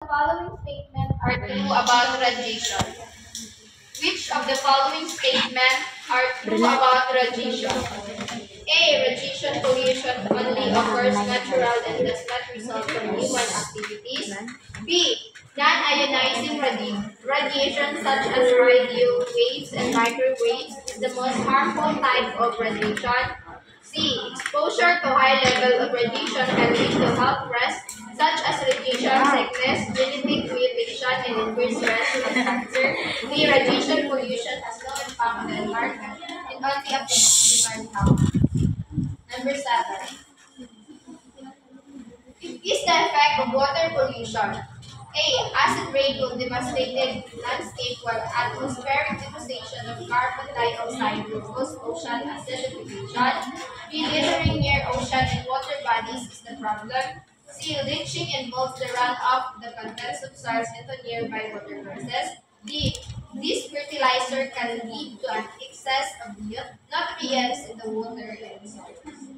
The following statements are true about radiation. Which of the following statements are true about radiation? A. Radiation pollution only occurs natural and does not result from human activities. B. Non-ionizing radiation such as radio waves and microwaves is the most harmful type of radiation. C. Exposure to high level of radiation can lead to health risks such as radiation sickness, genetic mutation, and increased risk of cancer. D. Radiation pollution has no impact on the environment and only affects human health. Number 7. Is the effect of water pollution? A. Acid rain will devastate landscape while atmospheric deposition of carbon dioxide will cause ocean acidification. B. Littering near ocean and water bodies is the problem. C. Leaching involves the runoff of the contents of soils into nearby watercourses. D. This fertilizer can lead to an excess of nutrients in the water and soil.